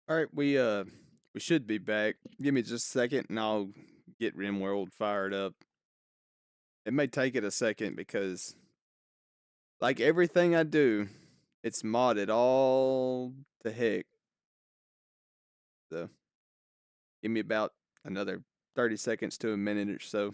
All right, we should be back. Give me just a second and I'll get RimWorld fired up. It may take it a second because like everything I do, it's modded all to heck. So give me about another 30 seconds to a minute or so.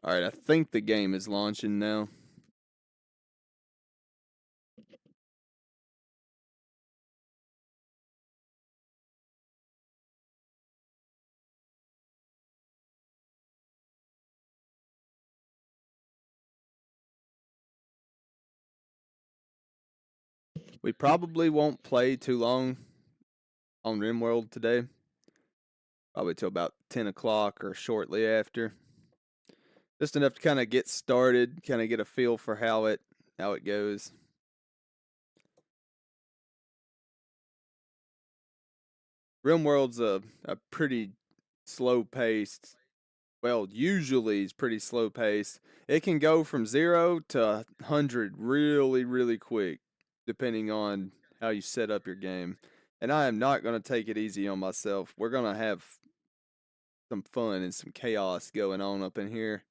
All right, I think the game is launching now. We probably won't play too long on RimWorld today. Probably till about 10 o'clock or shortly after. Just enough to kind of get started, kind of get a feel for how it goes. RimWorld's a pretty slow paced. Well, usually it's pretty slow paced. It can go from 0 to 100 really, really quick, depending on how you set up your game. And I am not going to take it easy on myself. We're going to have some fun and some chaos going on up in here.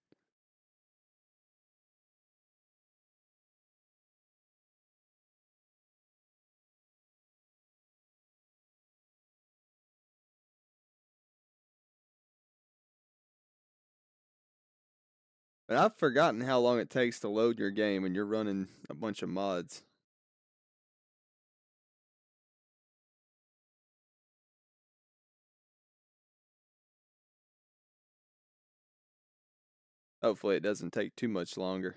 And I've forgotten how long it takes to load your game when you're running a bunch of mods. Hopefully, it doesn't take too much longer.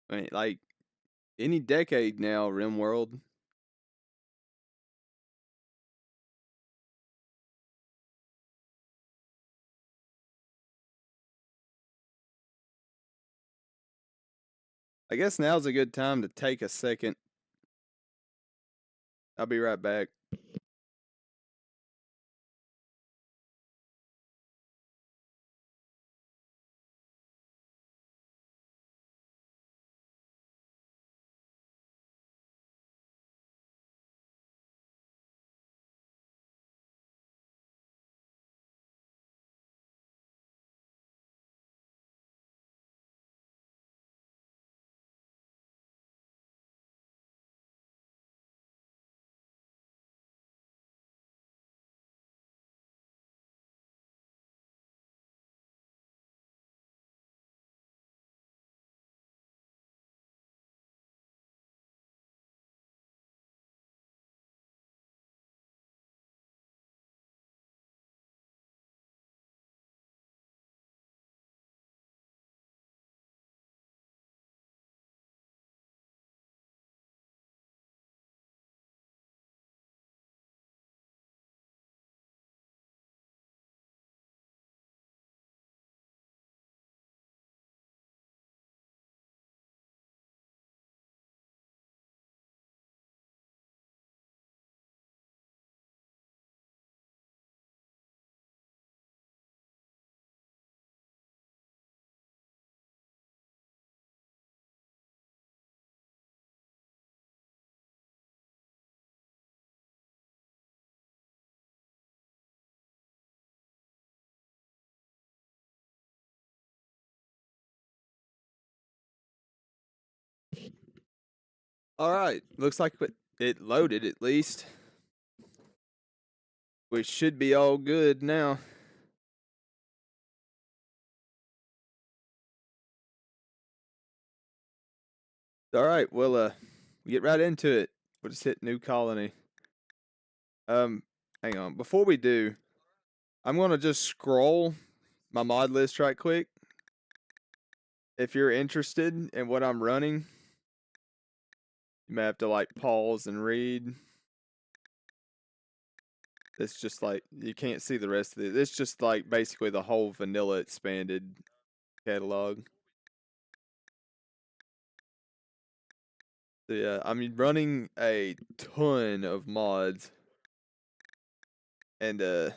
I mean, like any decade now, RimWorld. I guess now's a good time to take a second. I'll be right back. All right, looks like it loaded at least. We should be all good now. All right, well, we get right into it. We'll just hit new colony. Um, Hang on. Before we do, I'm gonna just scroll my mod list right quick. If you're interested in what I'm running, you may have to like pause and read. It's just like you can't see the rest of it. It's just like basically the whole vanilla expanded catalog. So yeah, I'm running a ton of mods, and I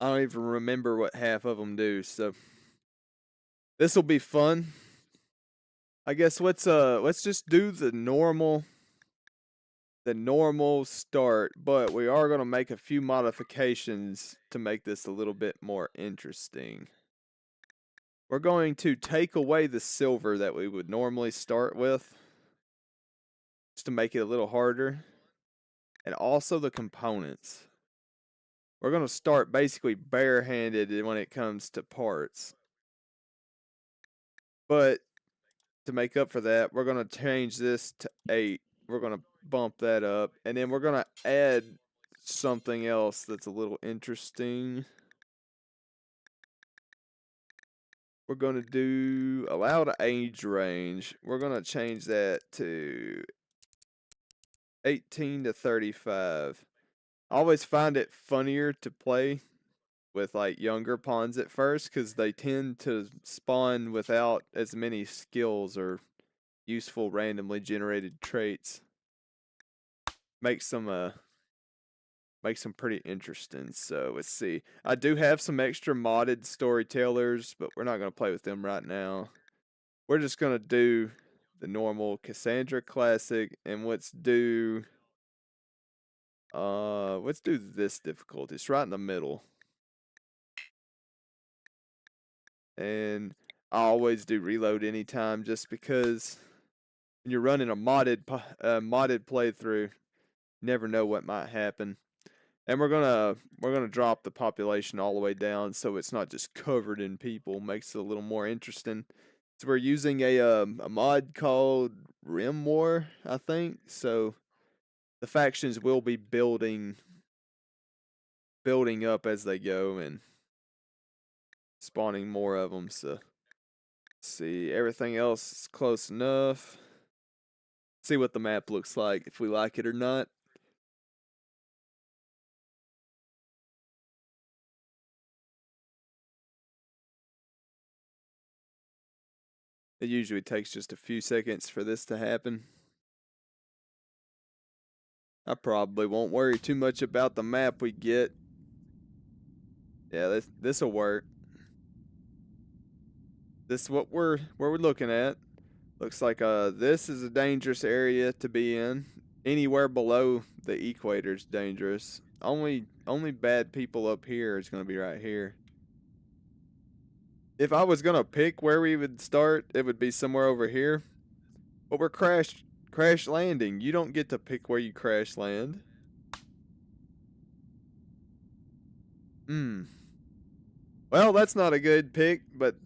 don't even remember what half of them do. So this will be fun. I guess let's just do the normal start, but we are going to make a few modifications to make this a little bit more interesting. We're going to take away the silver that we would normally start with, just to make it a little harder, and also the components. We're going to start basically barehanded when it comes to parts. But to make up for that, we're going to change this to 8. We're going to bump that up, and then we're going to add something else that's a little interesting. We're going to do allow the age range. We're going to change that to 18 to 35. I always find it funnier to play with like younger pawns at first because they tend to spawn without as many skills or useful randomly generated traits. Makes them pretty interesting. So let's see. I do have some extra modded storytellers, but we're not gonna play with them right now. We're just gonna do the normal Cassandra Classic, and let's do this difficulty. It's right in the middle. And I always do reload anytime just because when you're running a modded playthrough, you never know what might happen. And we're gonna drop the population all the way down so it's not just covered in people. Makes it a little more interesting. So we're using a mod called RimWorld, I think. So the factions will be building up as they go and spawning more of them. So let's see, everything else is close enough. See what the map looks like, if we like it or not. It usually takes just a few seconds for this to happen. I probably won't worry too much about the map we get. Yeah, this'll work. This is what we're looking at. Looks like this is a dangerous area to be in. Anywhere below the equator is dangerous. Only bad people up here is gonna be right here. If I was gonna pick where we would start, it would be somewhere over here. But we're crash landing. You don't get to pick where you crash land. Hmm. Well, that's not a good pick, but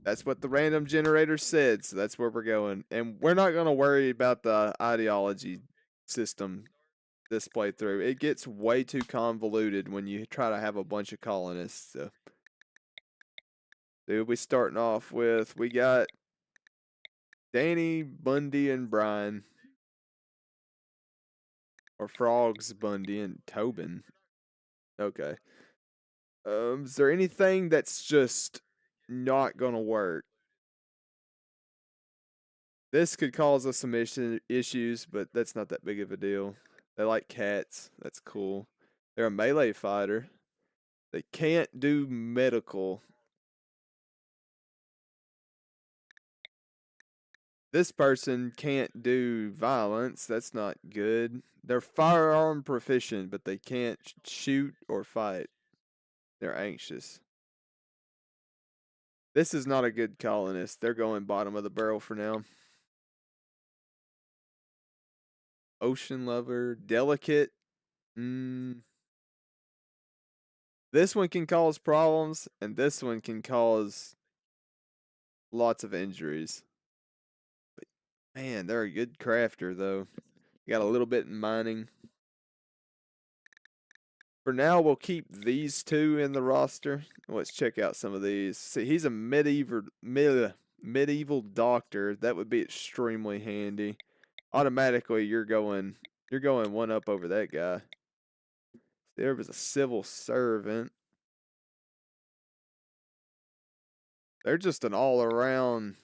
that's what the random generator said, so that's where we're going. And we're not going to worry about the ideology system this playthrough. It gets way too convoluted when you try to have a bunch of colonists. So, dude, we starting off with, we got Danny, Bundy, and Brian. Or Frogs, Bundy, and Tobin. Okay. Is there anything that's just not gonna work? This could cause us some issues, but that's not that big of a deal. They like cats. That's cool. They're a melee fighter. They can't do medical. This person can't do violence. That's not good. They're firearm proficient, but they can't shoot or fight. They're anxious. This is not a good colonist. They're going bottom of the barrel for now. Ocean lover, delicate. Mm, this one can cause problems, and this one can cause lots of injuries. Man, they're a good crafter, though. Got a little bit in mining. For now, we'll keep these two in the roster. Let's check out some of these. See, he's a medieval doctor. That would be extremely handy. Automatically, you're going one up over that guy. There was a civil servant. They're just an all around.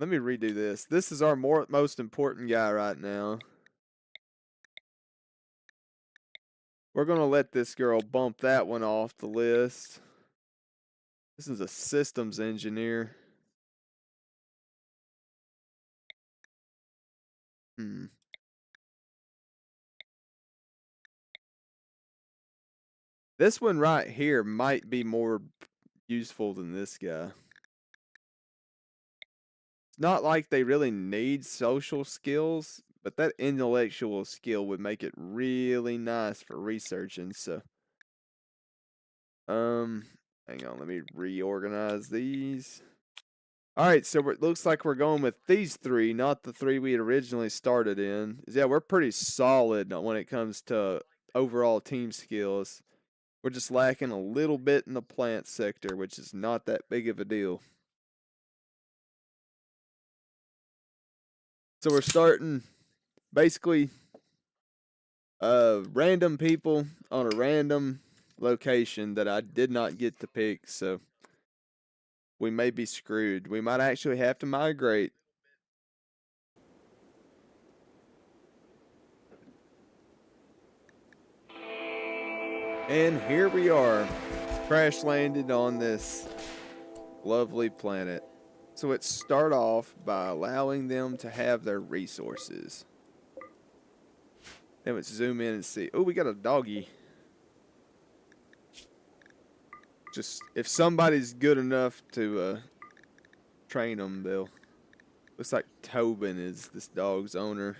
Let me redo this. This is our most important guy right now. We're going to let this girl bump that one off the list. This is a systems engineer. This one right here might be more useful than this guy. It's not like they really need social skills, but that intellectual skill would make it really nice for researching. So, hang on, let me reorganize these. All right, so it looks like we're going with these three, not the three we had originally started in. Yeah, we're pretty solid when it comes to overall team skills. We're just lacking a little bit in the plant sector, which is not that big of a deal. So we're starting basically random people on a random location that I did not get to pick, so we may be screwed. We might actually have to migrate. And here we are, crash landed on this lovely planet. So let's start off by allowing them to have their resources. Then let's zoom in and see. Oh, we got a doggy. Just, if somebody's good enough to train them, they'll... Looks like Tobin is this dog's owner.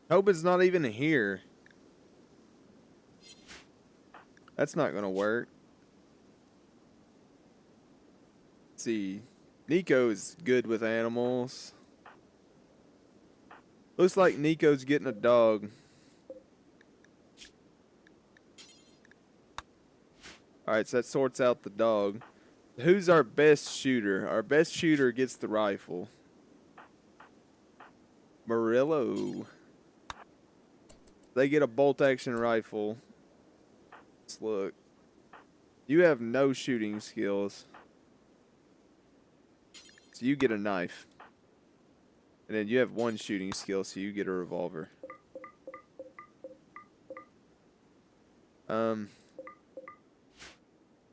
Tobin's not even here. That's not gonna work. Let's see. Nico's good with animals. Looks like Nico's getting a dog. Alright, so that sorts out the dog. Who's our best shooter? Our best shooter gets the rifle. Murillo. They get a bolt action rifle. Let's look. You have no shooting skills. So you get a knife. And then you have one shooting skill, so you get a revolver.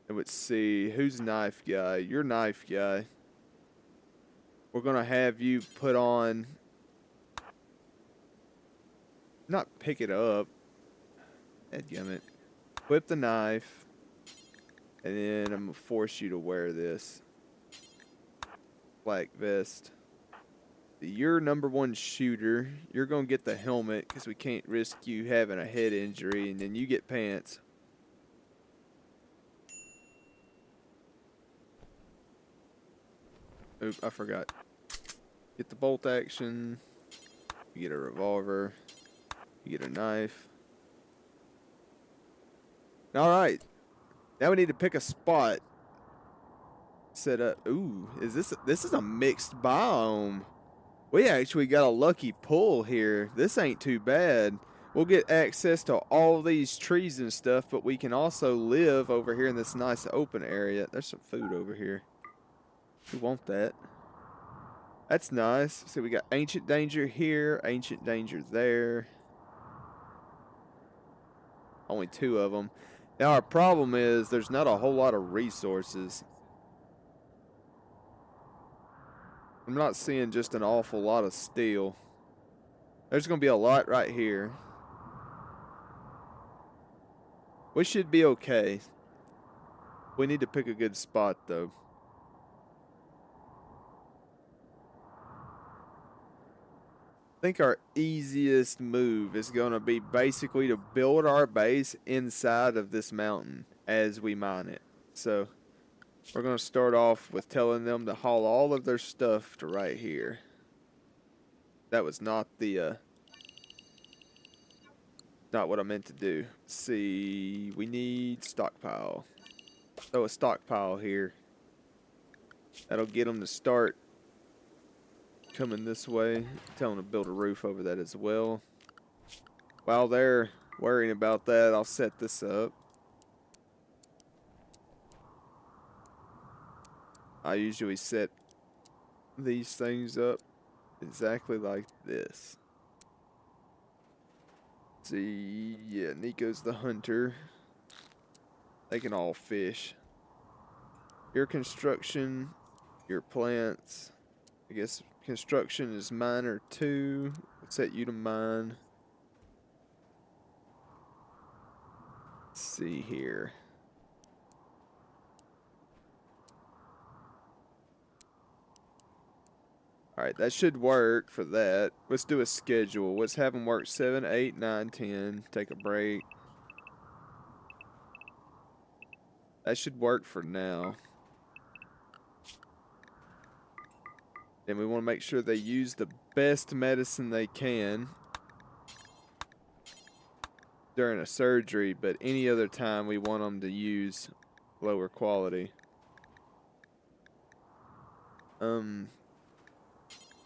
Let's see. Who's knife guy? You're knife guy. We're going to have you put on... Not pick it up. Dadgummit. Whip the knife. And then I'm going to force you to wear this. Black vest. You're number one shooter. You're going to get the helmet because we can't risk you having a head injury. And then you get pants. Oop, I forgot. Get the bolt action. You get a revolver. You get a knife. Alright. Now we need to pick a spot. Set up. Ooh, this is a mixed biome. We actually got a lucky pull here. This ain't too bad. We'll get access to all these trees and stuff, but we can also live over here in this nice open area. There's some food over here. We want that. That's nice. So we got ancient danger here, ancient danger there. Only two of them. Now our problem is there's not a whole lot of resources. I'm not seeing just an awful lot of steel. There's going to be a lot right here. We should be okay. We need to pick a good spot, though. I think our easiest move is going to be basically to build our base inside of this mountain as we mine it. So We're going to start off with telling them to haul all of their stuff to right here. That was not the, not what I meant to do. Let's see, we need stockpile. Throw a stockpile here. That'll get them to start coming this way. Tell them to build a roof over that as well. While they're worrying about that, I'll set this up. I usually set these things up exactly like this. See, yeah, Nico's the hunter. They can all fish. Your construction, your plants. I guess construction is miner 2. Let's set you to mine. Let's see here. Alright, that should work for that. Let's do a schedule. Let's have them work 7, 8, 9, 10. Take a break. That should work for now. And we want to make sure they use the best medicine they can during a surgery, but any other time we want them to use lower quality.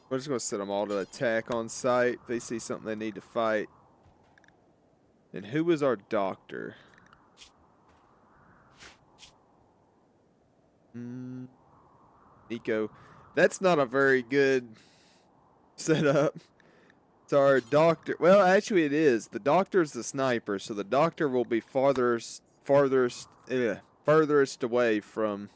We're just going to set them all to attack on sight. If they see something they need to fight. And who is our doctor? Nico. That's not a very good setup. So our doctor... Well, actually it is. The doctor's the sniper, so the doctor will be farthest away from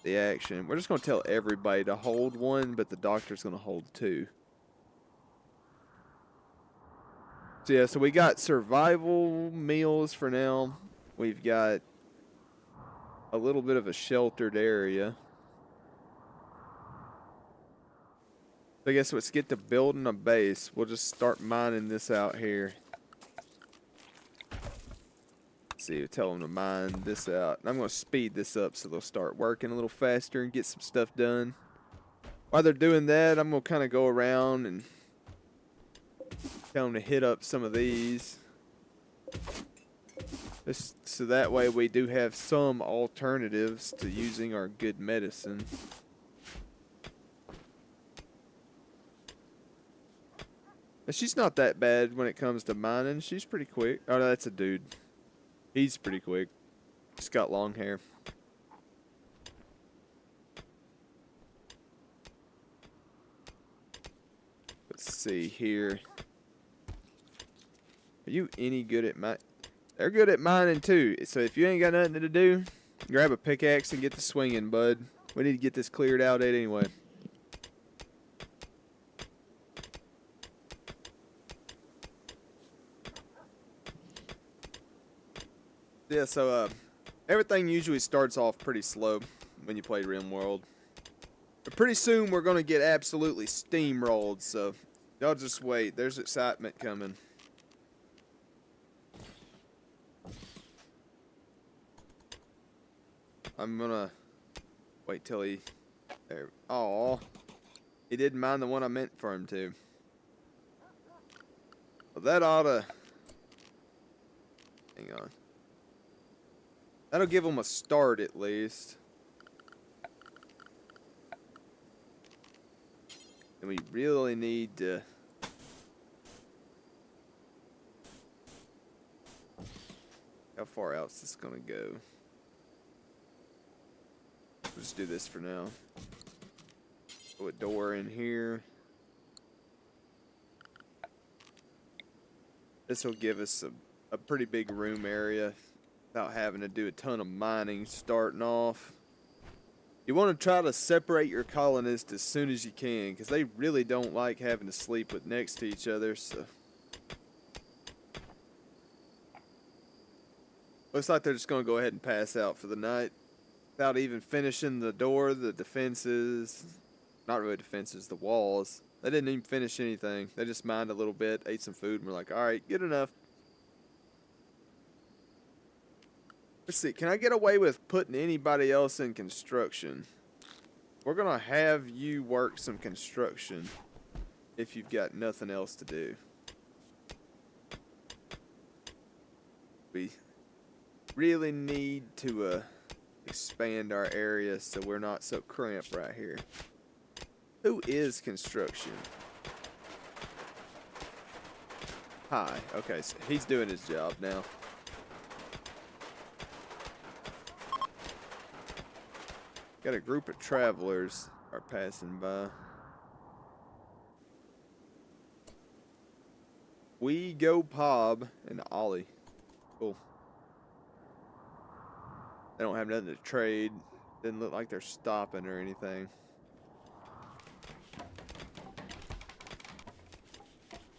the action. We're just going to tell everybody to hold 1, but the doctor's going to hold 2. So yeah, so we got survival meals for now. We've got a little bit of a sheltered area. I guess let's get to building a base. We'll just start mining this out here. See, tell them to mine this out. And I'm going to speed this up so they'll start working a little faster and get some stuff done. While they're doing that, I'm going to kind of go around and tell them to hit up some of these. Just so that way we do have some alternatives to using our good medicine. But she's not that bad when it comes to mining. She's pretty quick. Oh, no, that's a dude. He's pretty quick. Just got long hair. Let's see here. Are you any good at mining? They're good at mining too. So if you ain't got nothing to do, grab a pickaxe and get the swinging, bud. We need to get this cleared out anyway. Yeah, so everything usually starts off pretty slow when you play RimWorld. But pretty soon we're going to get absolutely steamrolled, so y'all just wait. There's excitement coming. I'm going to wait till he... There. Aw. He didn't mind the one I meant for him to. Well, that ought to... Hang on. That'll give them a start at least. And we really need to... How far out is this going to go? We'll just do this for now. Put a door in here. This will give us a pretty big room area without having to do a ton of mining starting off. You want to try to separate your colonists as soon as you can, because they really don't like having to sleep with next to each other. So looks like they're just going to go ahead and pass out for the night without even finishing the door, the defenses. Not really defenses, the walls. They didn't even finish anything. They just mined a little bit, ate some food, and we're like, all right, good enough. Let's see, can I get away with putting anybody else in construction? We're gonna have you work some construction if you've got nothing else to do. We really need to expand our area so we're not so cramped right here. Who is construction? Hi. Okay, so he's doing his job now. Got a group of travelers are passing by. We go Pob and Ollie. Cool. They don't have nothing to trade. Didn't look like they're stopping or anything.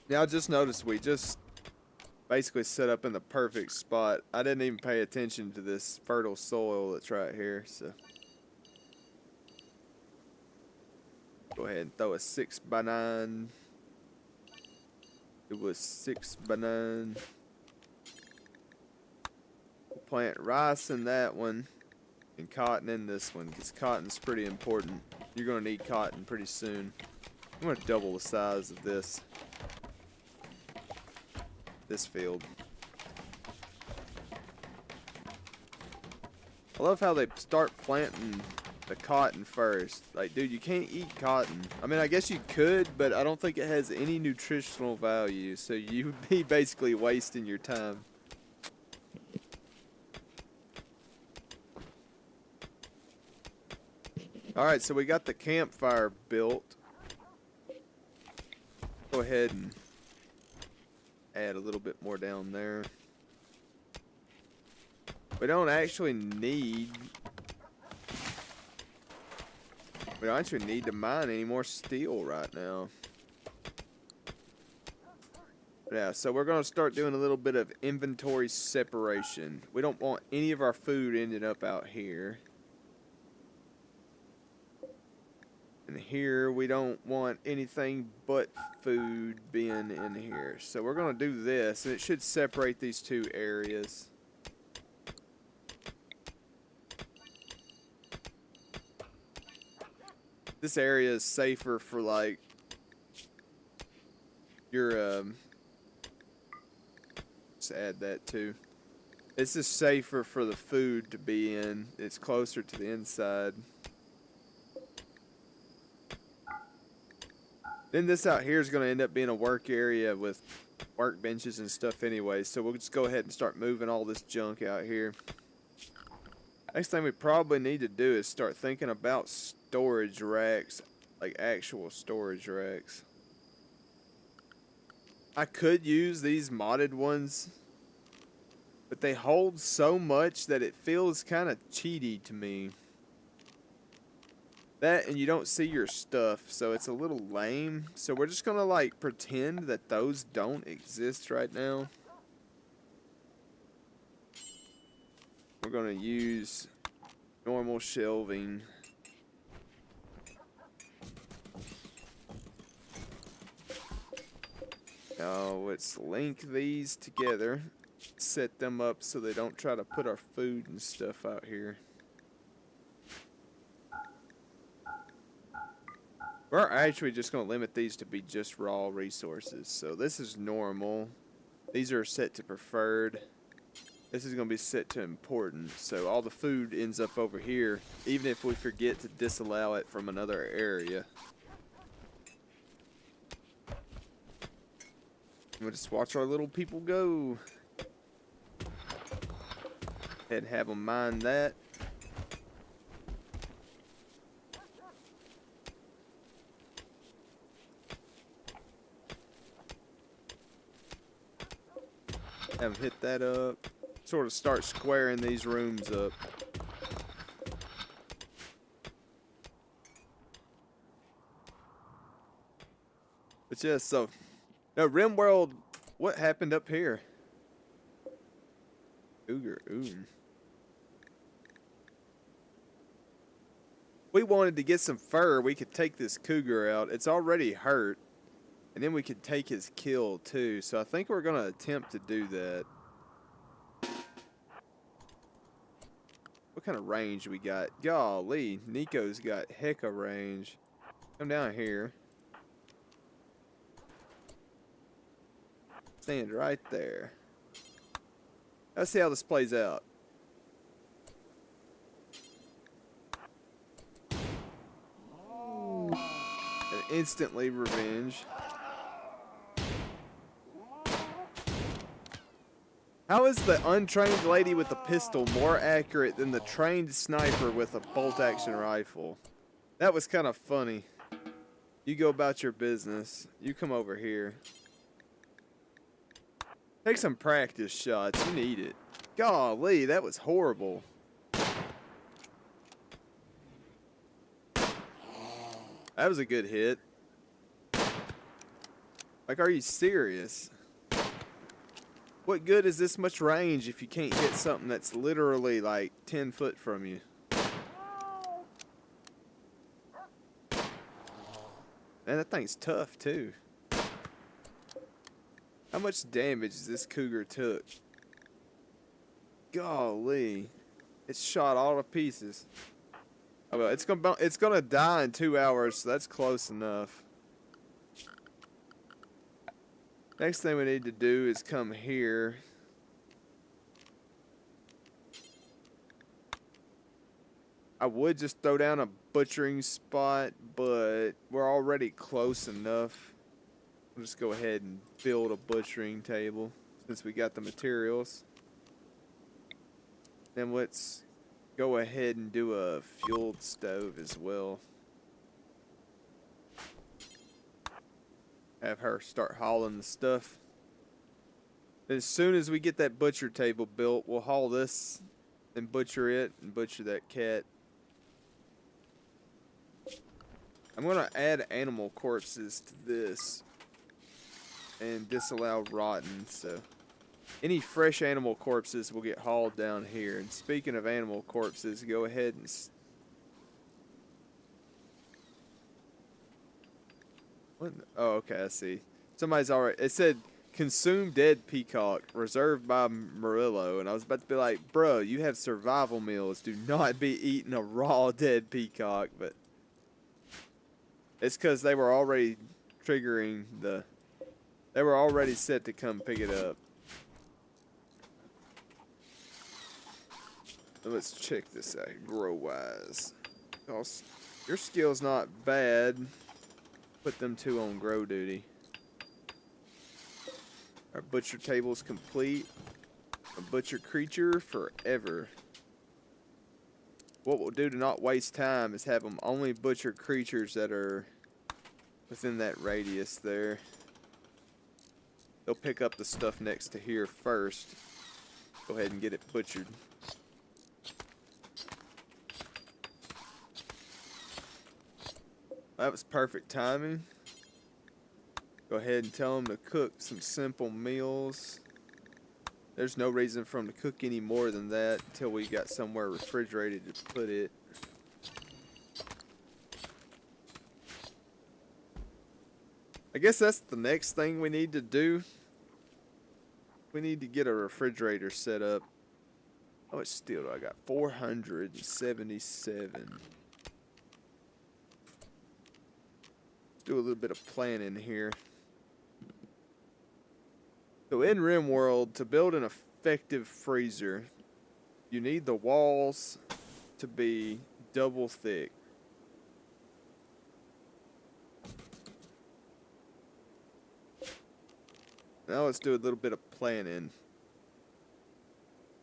Now I just noticed we just basically set up in the perfect spot. I didn't even pay attention to this fertile soil that's right here, so go ahead and throw a 6x9. It was 6x9. We'll plant rice in that one and cotton in this one because cotton's pretty important. You're going to need cotton pretty soon. I'm going to double the size of this field. I love how they start planting the cotton first. Like, dude, you can't eat cotton. I mean, I guess you could, but I don't think it has any nutritional value, so you would be basically wasting your time. Alright, so we got the campfire built. Go ahead and add a little bit more down there. We don't actually need to mine any more steel right now. Yeah, so we're going to start doing a little bit of inventory separation. We don't want any of our food ending up out here. And here we don't want anything but food being in here. So we're going to do this, and it should separate these two areas. This area is safer for like your let's add that too. This is safer for the food to be in. It's closer to the inside. Then this out here is going to end up being a work area with workbenches and stuff anyway. So we'll just go ahead and start moving all this junk out here. Next thing we probably need to do is start thinking about storage racks, like actual storage racks. I could use these modded ones, but they hold so much that it feels kind of cheaty to me. That, and you don't see your stuff, so it's a little lame. So we're just gonna like pretend that those don't exist right now. We're gonna use normal shelving. Now let's link these together, set them up so they don't try to put our food and stuff out here. We're actually just going to limit these to be just raw resources. So this is normal. These are set to preferred. This is going to be set to important. So all the food ends up over here, even if we forget to disallow it from another area. We'll just watch our little people go. And have them mine that. Have them hit that up. Sort of start squaring these rooms up. But yeah, so now RimWorld, what happened up here? Cougar, ooh. We wanted to get some fur, we could take this cougar out. It's already hurt. And then we could take his kill too. So I think we're going to attempt to do that. kind of range we got? Golly, Nico's got hecka range. Come down here. Stand right there. Let's see how this plays out. And instantly revenge. How is the untrained lady with the pistol more accurate than the trained sniper with a bolt-action rifle? That was kind of funny. You go about your business. You come over here. Take some practice shots. You need it. Golly, that was horrible. That was a good hit. Like, are you serious? What good is this much range if you can't hit something that's literally like 10 foot from you? Man, that thing's tough too. How much damage this cougar took? Golly. It's shot all to pieces. Oh well, it's gonna die in 2 hours, so that's close enough. Next thing we need to do is come here. I would just throw down a butchering spot, but we're already close enough. We'll just go ahead and build a butchering table since we got the materials. Then let's go ahead and do a fueled stove as well. Have her start hauling the stuff. As soon as we get that butcher table built, we'll haul this and butcher it and butcher that cat. I'm going to add animal corpses to this and disallow rotten, so any fresh animal corpses will get hauled down here. And speaking of animal corpses, go ahead and what? Oh, okay, I see. Somebody's already. It said consume dead peacock reserved by Murillo, and I was about to be like, bro, you have survival meals. Do not be eating a raw dead peacock, but it's because they were already triggering the. They were already set to come pick it up. So let's check this out. Grow wise. Your skill's not bad. Put them two on grow duty. Our butcher table's complete. A butcher creature forever. What we'll do to not waste time is have them only butcher creatures that are within that radius there. They'll pick up the stuff next to here first. Go ahead and get it butchered. That was perfect timing. Go ahead and tell them to cook some simple meals. There's no reason for them to cook any more than that until we got somewhere refrigerated to put it. I guess that's the next thing we need to do. We need to get a refrigerator set up. How much steel do I got? 477. Do a little bit of planning here. So in RimWorld, to build an effective freezer, you need the walls to be double thick. Now let's do a little bit of planning.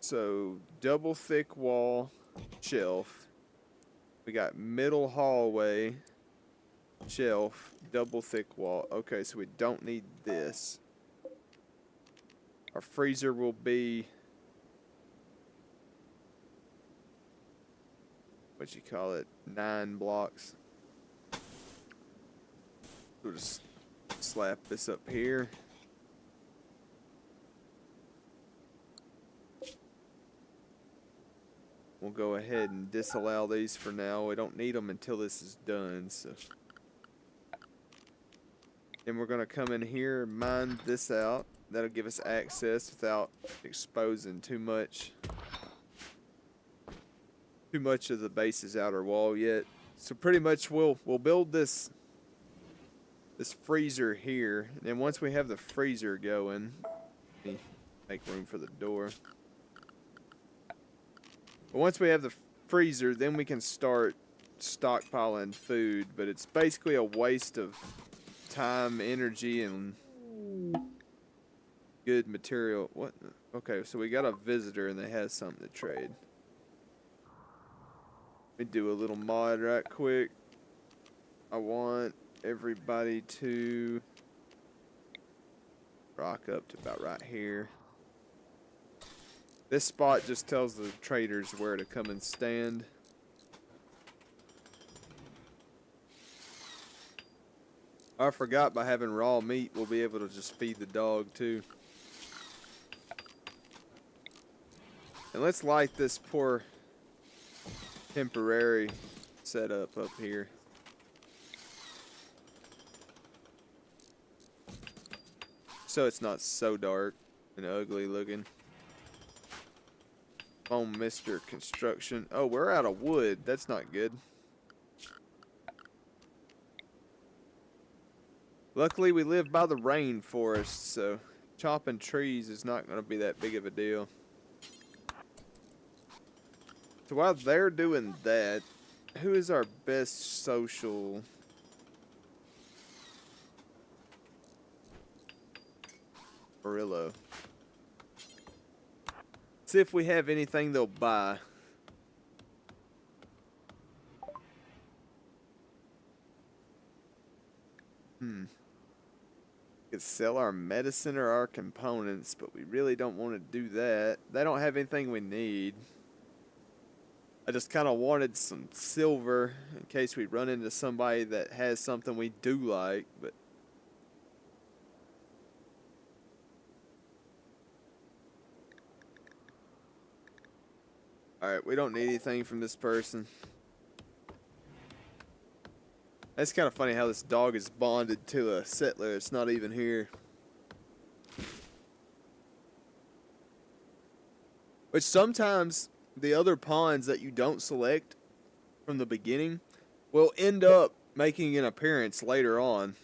So double thick wall, shelf. We got middle hallway, shelf, double thick wall. Okay, so we don't need this. Our freezer will be, what you call it, 9 blocks. We'll just slap this up here. We'll go ahead and disallow these for now. We don't need them until this is done, so. Then we're going to come in here and mine this out. That'll give us access without exposing too much. too much of the base's outer wall yet. So pretty much we'll build this freezer here, and then once we have the freezer going, let me make room for the door. But once we have the freezer, then we can start stockpiling food, but it's basically a waste of time, energy, and good material. What? Okay, so we got a visitor and they have something to trade. Let me do a little mod right quick. I want everybody to rock up to about right here. This spot just tells the traders where to come and stand. I forgot by having raw meat, we'll be able to just feed the dog too. And let's light this poor temporary setup up here. So it's not so dark and ugly looking. Oh, Mr. Construction. Oh, we're out of wood. That's not good. Luckily, we live by the rainforest, so chopping trees is not going to be that big of a deal. So while they're doing that, who is our best social? Barillo. See if we have anything they'll buy. We could sell our medicine or our components, but we really don't want to do that. They don't have anything we need. I just kind of wanted some silver in case we run into somebody that has something we do like, but alright, we don't need anything from this person. That's kind of funny how this dog is bonded to a settler. It's not even here. Which sometimes the other pawns that you don't select from the beginning will end up making an appearance later on.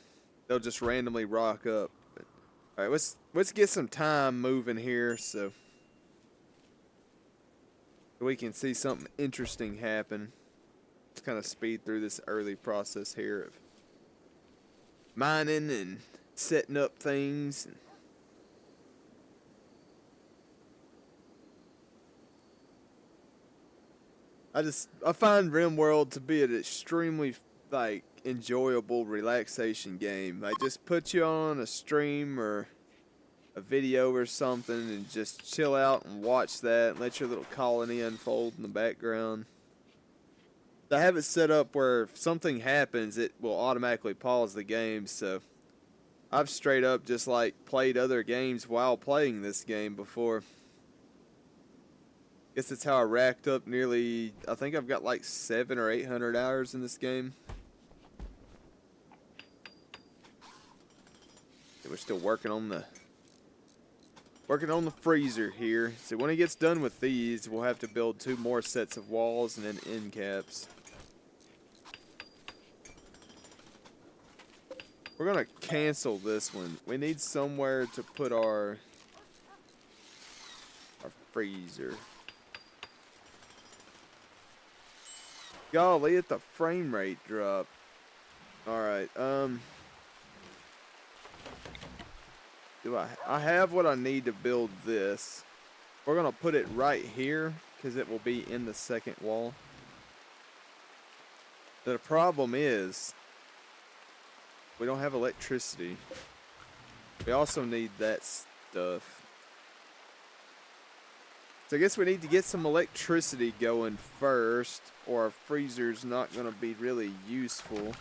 They'll just randomly rock up. Alright, let's get some time moving here so we can see something interesting happen. Let's kind of speed through this early process here of mining and setting up things. I find RimWorld to be an extremely enjoyable relaxation game. Like just put you on a stream or a video or something and just chill out and watch that and let your little colony unfold in the background. I have it set up where if something happens, it will automatically pause the game, so I've straight up just played other games while playing this game before. Guess that's how I racked up nearly, I think I've got 700 or 800 hours in this game. And we're still working on the freezer here. So when it gets done with these, we'll have to build 2 more sets of walls and then end caps. We're gonna cancel this one. We need somewhere to put our freezer. Golly, at the frame rate drop. Alright, do I have what I need to build this. We're gonna put it right here because it will be in the second wall. The problem is we don't have electricity. We also need that stuff. So I guess we need to get some electricity going first, or our freezer's not going to be really useful.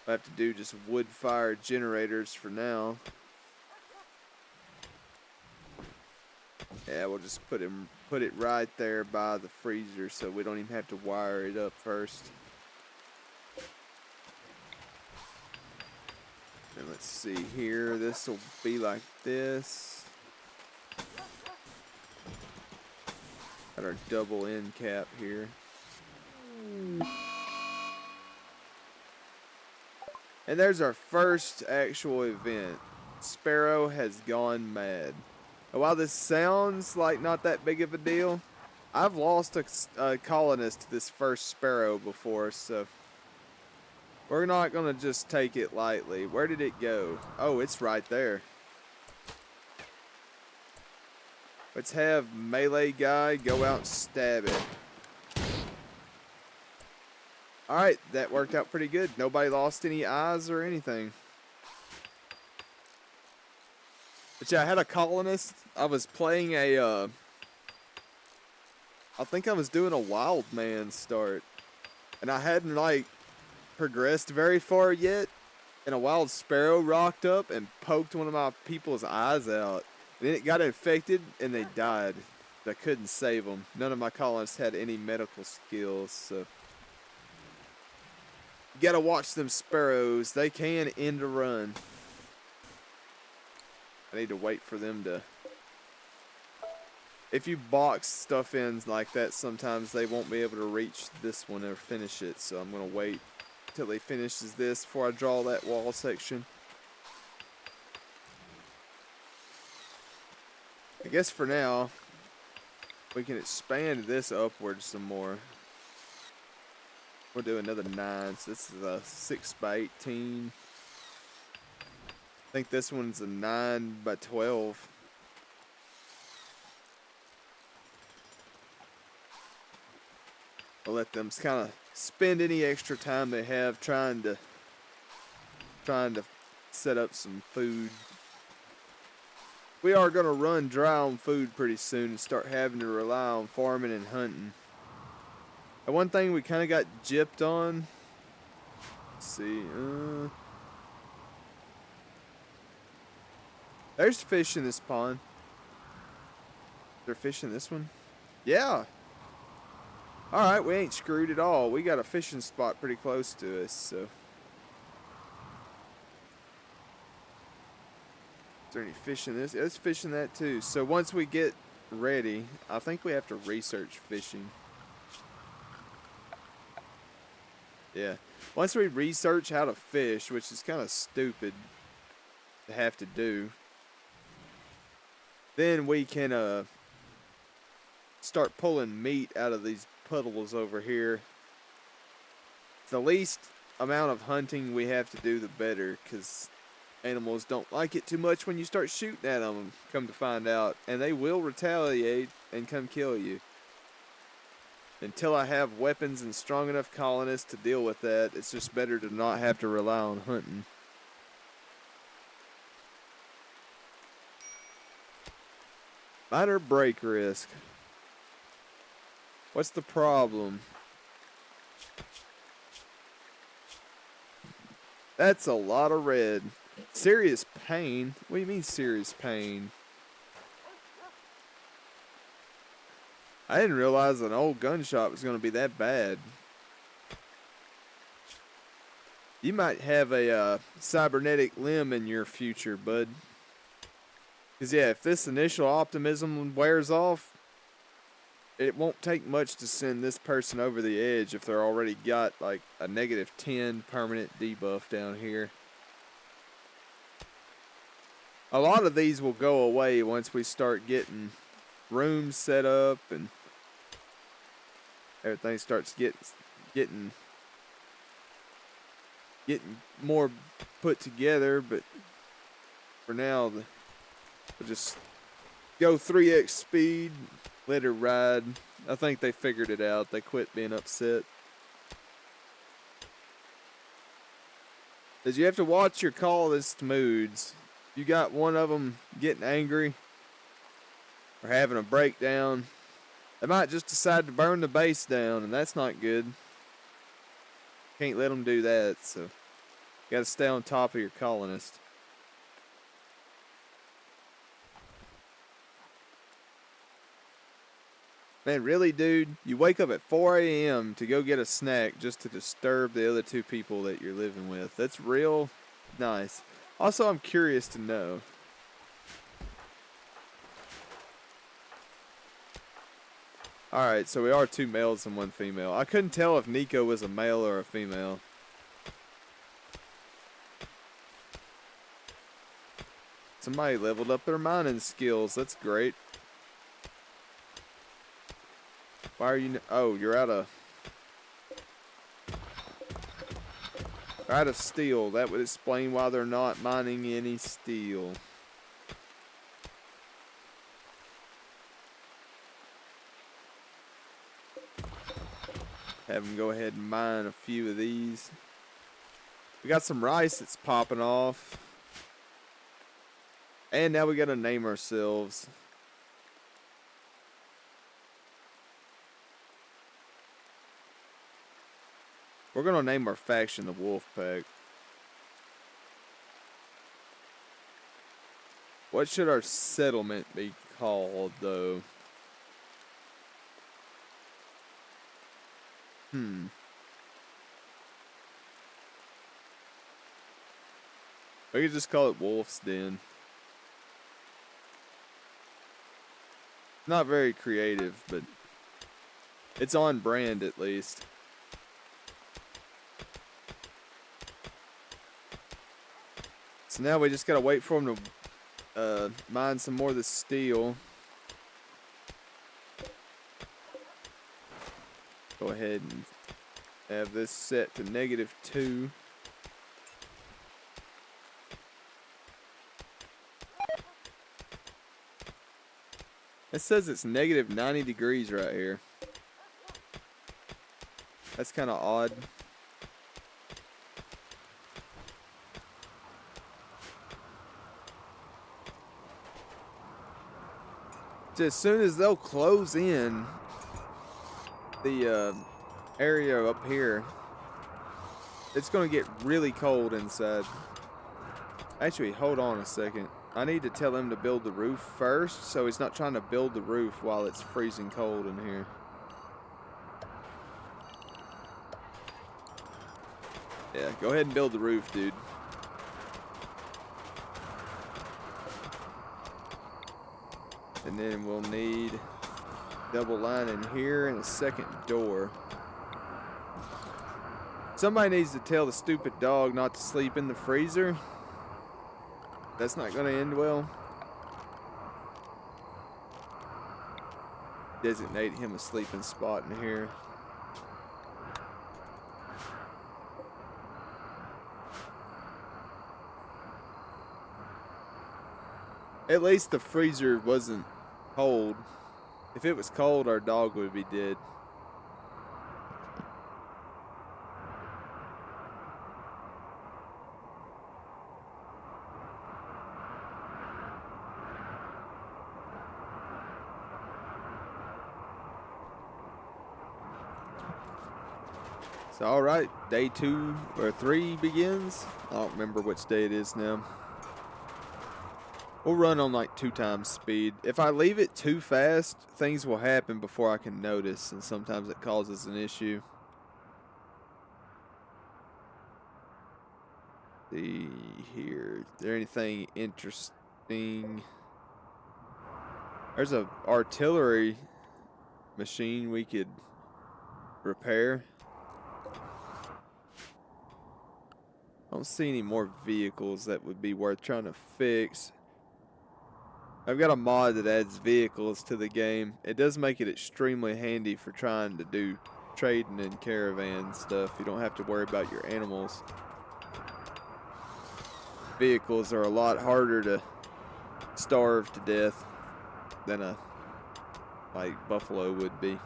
I have to do just wood-fired generators for now. Yeah, we'll just put it right there by the freezer so we don't even have to wire it up first. And let's see here, this will be like this. Got our double end cap here. And there's our first actual event. Sparrow has gone mad. And while this sounds like not that big of a deal, I've lost a colonist to this first sparrow before, so we're not going to just take it lightly. Where did it go? Oh, it's right there. Let's have melee guy go out and stab it. Alright, that worked out pretty good. Nobody lost any eyes or anything. But yeah, I had a colonist. I was playing I think I was doing a wild man start. And I hadn't like progressed very far yet. And a wild sparrow rocked up and poked one of my people's eyes out. And then it got infected and they died. I couldn't save them. None of my colonists had any medical skills, so you gotta watch them sparrows. They can end a run. I need to wait for them to... If you box stuff in like that, sometimes they won't be able to reach this one or finish it. So I'm gonna wait till he finishes this before I draw that wall section. I guess for now, we can expand this upwards some more. We'll do another 9, so this is a 6x18. I think this one's a 9x12. I'll let them kind of spend any extra time they have trying to set up some food. We are going to run dry on food pretty soon and start having to rely on farming and hunting. And one thing we kind of got gypped on. Let's see. There's fish in this pond. Is there fish in this one? Yeah. Alright, we ain't screwed at all. We got a fishing spot pretty close to us, so. Is there any fish in this? There's fish in that too. So once we get ready, I think we have to research fishing. Yeah. Once we research how to fish, which is kind of stupid to have to do, then we can start pulling meat out of these puddles over here. The least amount of hunting we have to do, the better, because animals don't like it too much when you start shooting at them, come to find out, and they will retaliate and come kill you. Until I have weapons and strong enough colonists to deal with that, it's just better to not have to rely on hunting. Minor break risk. What's the problem? That's a lot of red. Serious pain? What do you mean serious pain? I didn't realize an old gun shop was going to be that bad. You might have a cybernetic limb in your future, bud. Because yeah, if this initial optimism wears off, it won't take much to send this person over the edge if they're already got like a -10 permanent debuff down here. A lot of these will go away once we start getting rooms set up and everything starts getting more put together. But for now, we'll just go 3x speed, let her ride. I think they figured it out. They quit being upset. Because you have to watch your colonist moods. You got one of them getting angry or having a breakdown, they might just decide to burn the base down, and that's not good. Can't let them do that, so you gotta stay on top of your colonist. Man, really, dude? You wake up at 4 a.m. to go get a snack just to disturb the other 2 people that you're living with. That's real nice. Also, I'm curious to know. Alright, so we are 2 males and 1 female. I couldn't tell if Nico was a male or a female. Somebody leveled up their mining skills. That's great. Why are you... Oh, you're out of steel. That would explain why they're not mining any steel. Have them go ahead and mine a few of these. We got some rice that's popping off. And now we gotta name ourselves. We're gonna name our faction the Wolf Pack. What should our settlement be called, though? We could just call it Wolf's Den. Not very creative, but it's on brand at least. So now we just gotta wait for them to mine some more of the steel. Go ahead and have this set to -2. It says it's -90 degrees right here. That's kind of odd. As soon as they'll close in the area up here, it's going to get really cold inside. Actually, hold on a second. I need to tell him to build the roof first, so he's not trying to build the roof while it's freezing cold in here. Yeah, go ahead and build the roof, dude. And then we'll need double line in here and a second door. Somebody needs to tell the stupid dog not to sleep in the freezer. That's not going to end well. Designate him a sleeping spot in here. At least the freezer wasn't cold. If it was cold, our dog would be dead. So, all right, day 2 or 3 begins. I don't remember which day it is now. We'll run on like 2 times speed. If I leave it too fast, things will happen before I can notice, and sometimes it causes an issue. See here. Is there anything interesting? There's a artillery machine we could repair. I don't see any more vehicles that would be worth trying to fix. I've got a mod that adds vehicles to the game. It does make it extremely handy for trying to do trading and caravan stuff. You don't have to worry about your animals. Vehicles are a lot harder to starve to death than a buffalo would be.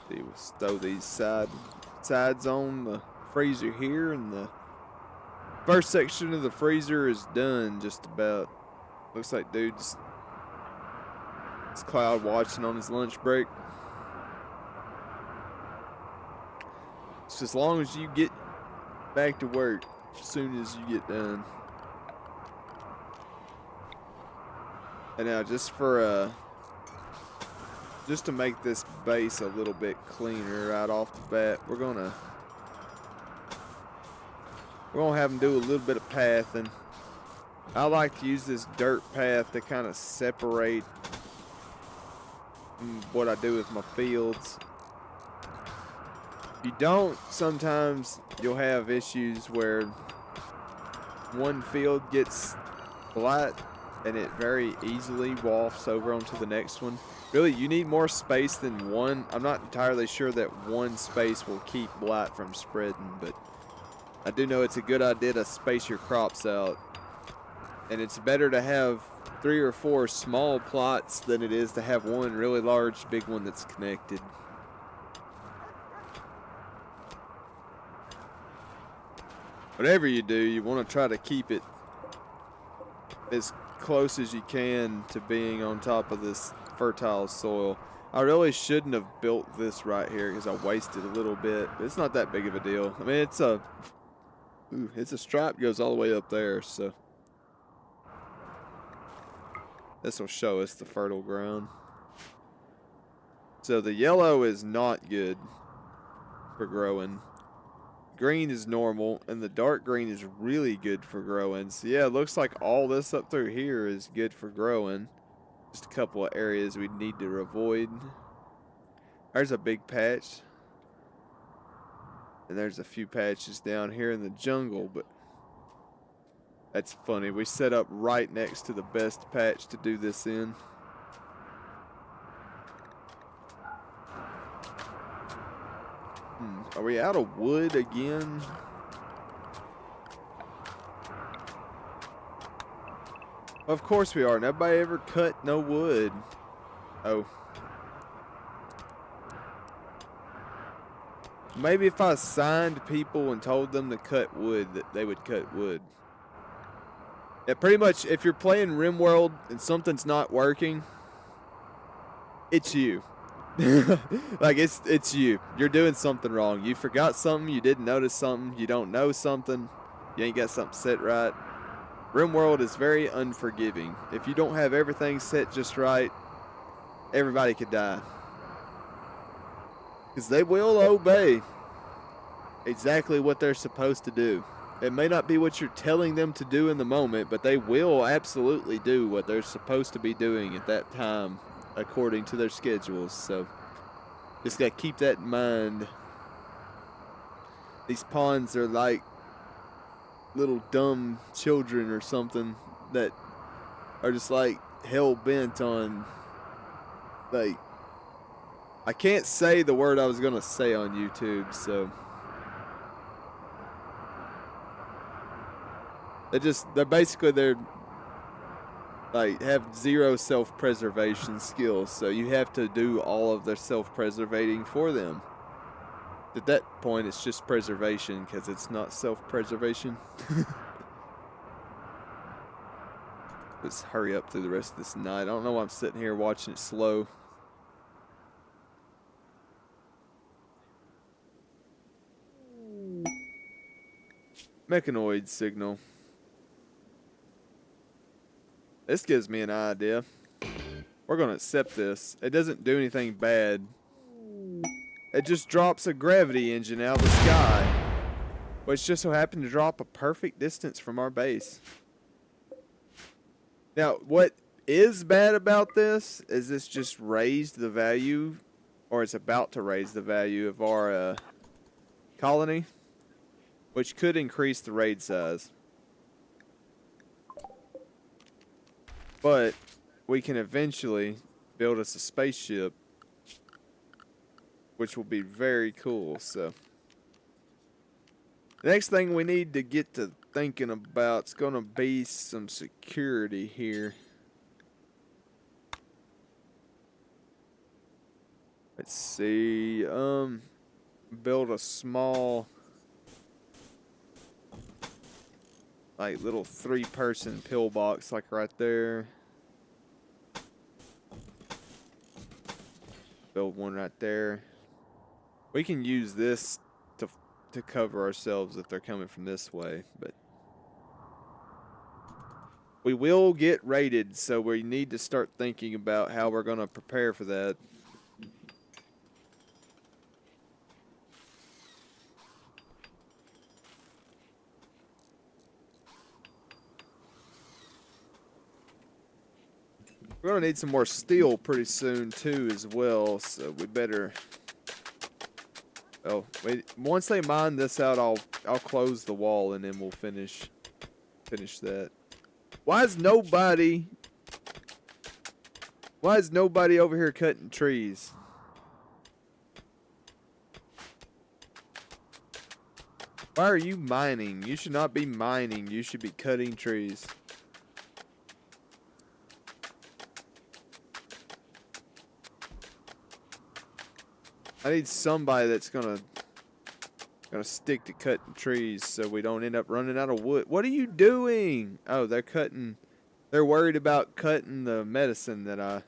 See, we'll stow these sides on the freezer here, and the first section of the freezer is done just about. Looks like dude's cloud watching on his lunch break. It's as long as you get back to work as soon as you get done. And now just to make this base a little bit cleaner right off the bat, we're gonna have them do a little bit of pathing. I like to use this dirt path to kind of separate what I do with my fields. If you don't, sometimes you'll have issues where one field gets flat and it very easily wafts over onto the next one. Really, you need more space than one. I'm not entirely sure that one space will keep blight from spreading, but I do know it's a good idea to space your crops out. And it's better to have 3 or 4 small plots than it is to have one really large, big one that's connected. Whatever you do, you want to try to keep it as close as you can to being on top of this fertile soil. I really shouldn't have built this right here because I wasted a little bit, but it's not that big of a deal. I mean, it's a stripe goes all the way up there, so this will show us the fertile ground. So the yellow is not good for growing. Green is normal, and the dark green is really good for growing. So yeah, it looks like all this up through here is good for growing. Just a couple of areas we need to avoid. There's a big patch. And there's a few patches down here in the jungle, but that's funny. We set up right next to the best patch to do this in. Are we out of wood again? Of course we are. Nobody ever cut no wood. Oh. Maybe if I signed people and told them to cut wood, that they would cut wood. Yeah, pretty much if you're playing RimWorld and something's not working, it's you. Like it's you. You're doing something wrong. You forgot something, you didn't notice something, you don't know something, you ain't got something set right. RimWorld is very unforgiving. If you don't have everything set just right, everybody could die. Because they will obey exactly what they're supposed to do. It may not be what you're telling them to do in the moment, but they will absolutely do what they're supposed to be doing at that time according to their schedules. So just got to keep that in mind. These pawns are like little dumb children or something that are just like hell-bent on, like, I can't say the word I was going to say on YouTube, so they're like have zero self-preservation skills, so you have to do all of their self-preservating for them. At that point, it's just preservation because it's not self-preservation. Let's hurry up through the rest of this night. I don't know why I'm sitting here watching it slow. Mechanoid signal. This gives me an idea. We're going to accept this. It doesn't do anything bad. It just drops a gravity engine out of the sky, which just so happened to drop a perfect distance from our base. Now, what is bad about this is this just raised the value, or it's about to raise the value of our colony, which could increase the raid size. But we can eventually build us a spaceship, which will be very cool. So the next thing we need to get to thinking about is going to be some security here. Let's see. Build a small, like, little 3-person pillbox, like right there. Build one right there. We can use this to cover ourselves if they're coming from this way, but we will get raided, so we need to start thinking about how we're going to prepare for that. We're gonna need some more steel pretty soon too, as well. So we better. Oh, wait. Once they mine this out, I'll close the wall and then we'll finish that. Why is nobody over here cutting trees? Why are you mining? You should not be mining. You should be cutting trees. I need somebody that's gonna stick to cutting trees so we don't end up running out of wood. What are you doing? Oh, they're cutting. They're worried about cutting the medicine that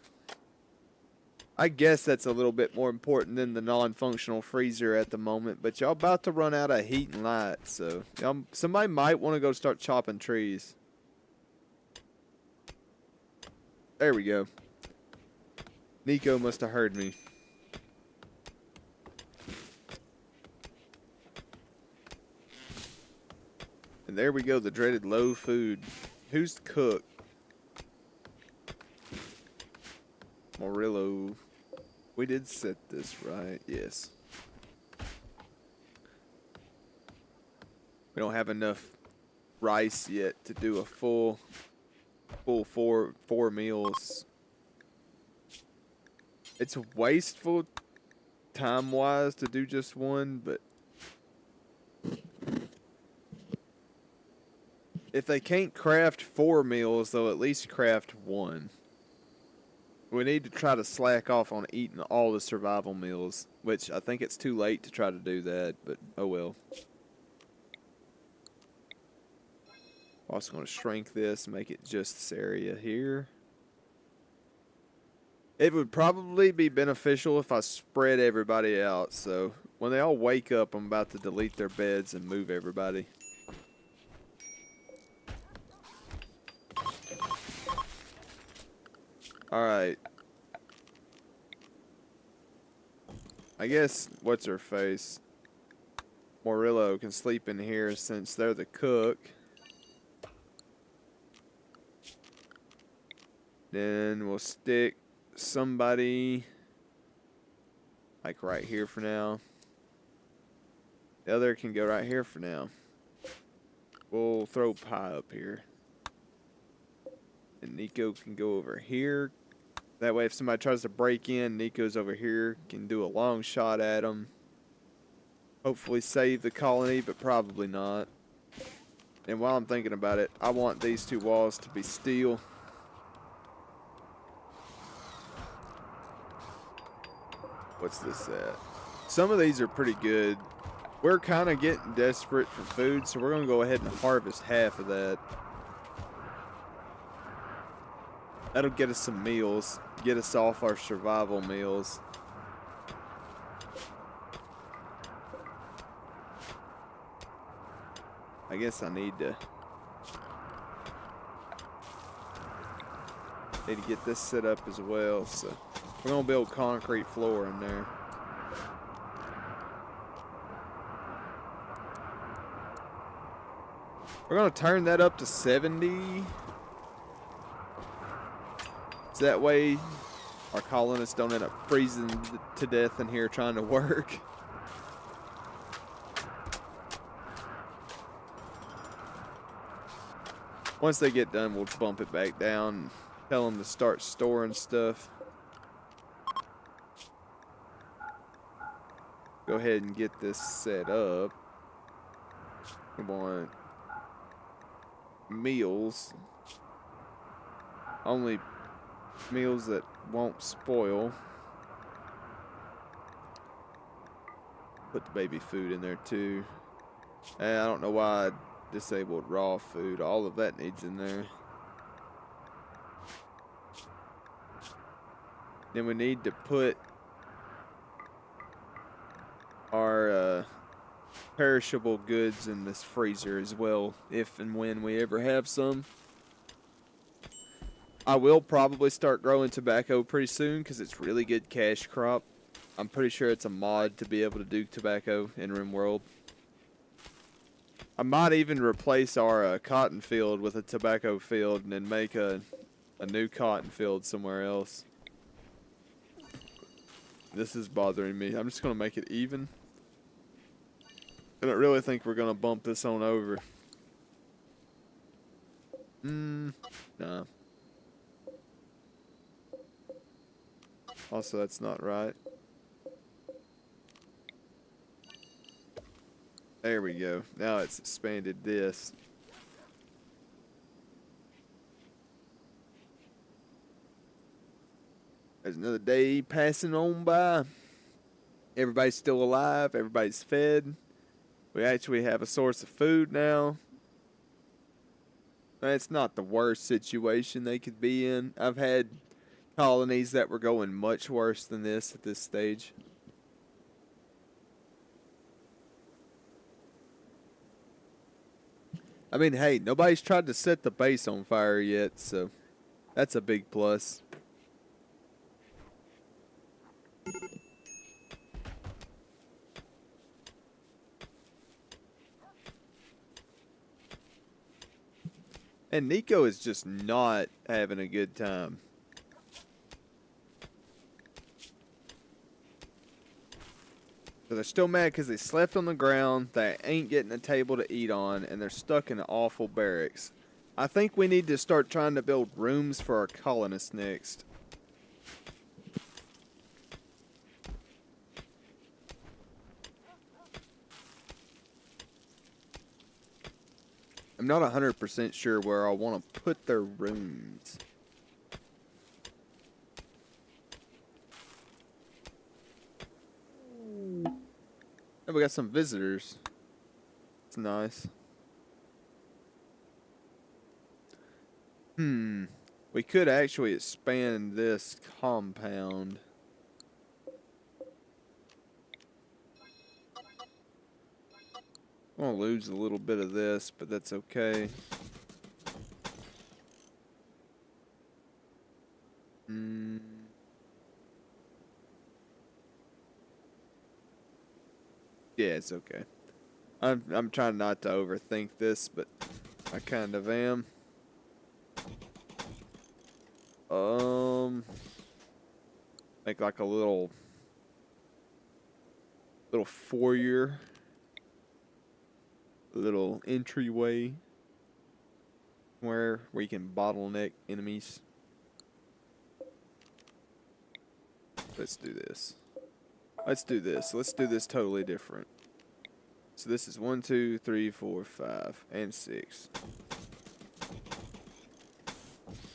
I guess that's a little bit more important than the non-functional freezer at the moment. But y'all about to run out of heat and light, so somebody might want to go start chopping trees. There we go. Nico must have heard me. And there we go, the dreaded low food. Who's the cook? Morillo. We did set this right, yes. We don't have enough rice yet to do a full four meals. It's wasteful time-wise to do just one, but if they can't craft 4 meals, they'll at least craft 1. We need to try to slack off on eating all the survival meals, which I think it's too late to try to do that, but oh well. Also going to shrink this, make it just this area here. It would probably be beneficial if I spread everybody out, so when they all wake up, I'm about to delete their beds and move everybody. Alright. I guess, what's her face? Morillo can sleep in here since they're the cook. Then we'll stick somebody like right here for now. The other can go right here for now. We'll throw Pie up here. And Nico can go over here. That way if somebody tries to break in, Nico's over here, can do a long shot at them. Hopefully save the colony, but probably not. And while I'm thinking about it, I want these 2 walls to be steel. What's this at? Some of these are pretty good. We're kind of getting desperate for food, so we're going to go ahead and harvest half of that. That'll get us some meals, get us off our survival meals. I guess I need to get this set up as well, so we're gonna build concrete floor in there. We're gonna turn that up to 70. So that way our colonists don't end up freezing to death in here trying to work. Once they get done, we'll bump it back down, tell them to start storing stuff. Go ahead and get this set up. We want meals. Only meals that won't spoil. Put the baby food in there too. And I don't know why I disabled raw food. All of that needs in there. Then we need to put our perishable goods in this freezer as well, if and when we ever have some. I will probably start growing tobacco pretty soon because it's really good cash crop. I'm pretty sure it's a mod to be able to do tobacco in RimWorld. I might even replace our cotton field with a tobacco field and then make a a new cotton field somewhere else. This is bothering me. I'm just gonna make it even. I don't really think we're gonna bump this on over. Nah. Also, that's not right. There we go. Now it's expanded this. There's another day passing on by. Everybody's still alive. Everybody's fed. We actually have a source of food now. It's not the worst situation they could be in. I've had colonies that were going much worse than this at this stage. I mean, hey, nobody's tried to set the base on fire yet, so that's a big plus. And Nico is just not having a good time. So they're still mad because they slept on the ground, they ain't getting a table to eat on, and they're stuck in an awful barracks. I think we need to start trying to build rooms for our colonists next. I'm not 100% sure where I want to put their rooms. Oh, we got some visitors. It's nice. We could actually expand this compound. I'm gonna lose a little bit of this, but that's okay. Yeah, it's okay. I'm trying not to overthink this, but I kind of am. Make like a little foyer, little entryway where we can bottleneck enemies. Let's do this. Let's do this. Let's do this totally different. So this is 1, 2, 3, 4, 5, and 6.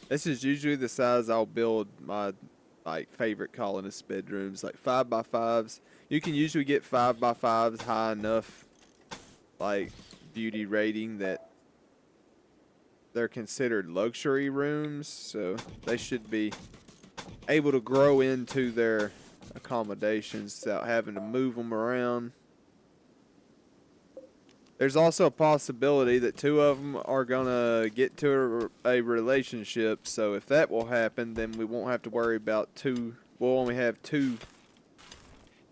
This is usually the size I'll build my favorite colonist bedrooms, like 5x5s. You can usually get 5x5s high enough beauty rating that they're considered luxury rooms, so they should be able to grow into their accommodations without having to move them around. There's also a possibility that 2 of them are gonna get to a relationship, so if that will happen, then we won't have to worry about 2. We'll only have 2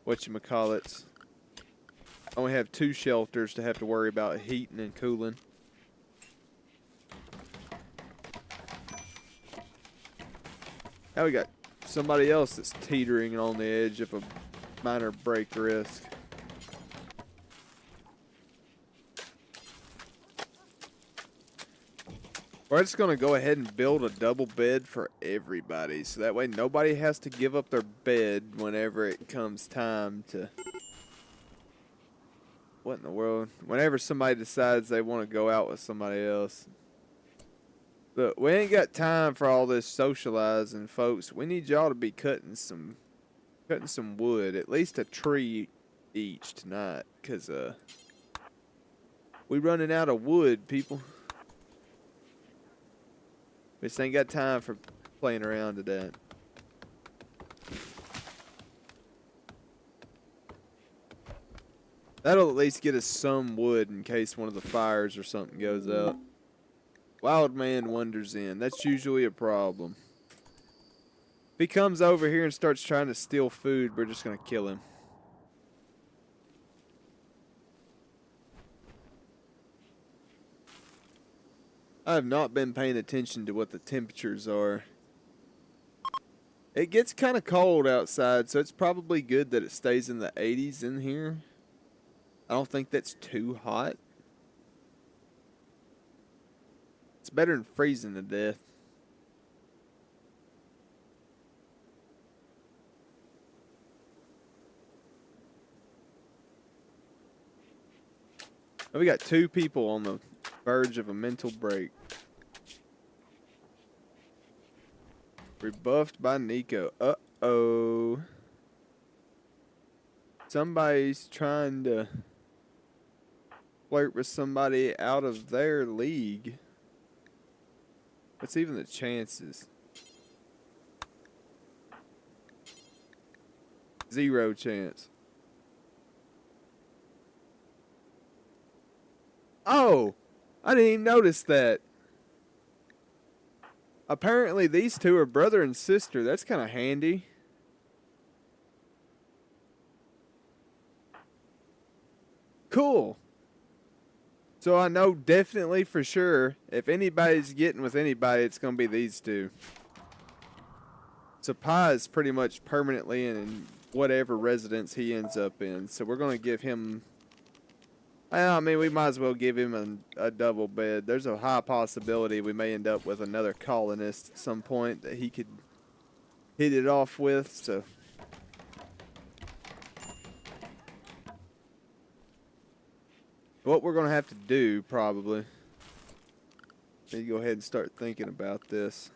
whatchamacallits. Only have 2 shelters to have to worry about heating and cooling. Now we got somebody else that's teetering on the edge of a minor break risk. We're just going to go ahead and build a double bed for everybody, so that way nobody has to give up their bed whenever it comes time to... What in the world? Whenever somebody decides they want to go out with somebody else. Look, we ain't got time for all this socializing, folks. We need y'all to be cutting some wood, at least a tree each tonight, because we running out of wood, people. We just ain't got time for playing around today. That'll at least get us some wood in case one of the fires or something goes out. Wild man wanders in. That's usually a problem. If he comes over here and starts trying to steal food, we're just going to kill him. I have not been paying attention to what the temperatures are. It gets kind of cold outside, so it's probably good that it stays in the 80s in here. I don't think that's too hot. It's better than freezing to death. We got 2 people on the verge of a mental break. Rebuffed by Nico. Uh-oh. Somebody's trying to flirt with somebody out of their league. What's even the chances? 0 chance. Oh! I didn't even notice that. Apparently these 2 are brother and sister. That's kind of handy. Cool. So I know definitely for sure, if anybody's getting with anybody, it's going to be these 2. So Pi is pretty much permanently in whatever residence he ends up in. So we're going to give him... I mean, we might as well give him a double bed. There's a high possibility we may end up with another colonist at some point that he could hit it off with, so... What we're going to have to do, probably... Let me go ahead and start thinking about this.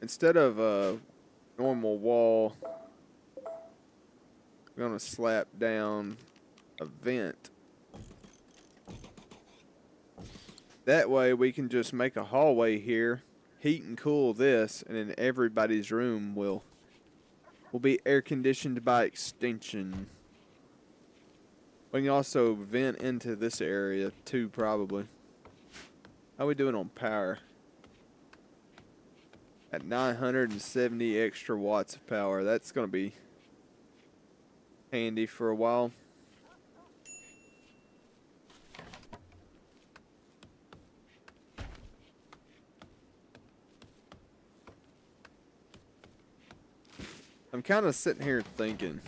Instead of a normal wall, we're going to slap down a vent. That way we can just make a hallway here, heat and cool this, and then everybody's room will be air conditioned by extension. We can also vent into this area too, probably. How we doing on power? At 970 extra watts of power. That's going to be handy for a while. I'm kind of sitting here thinking,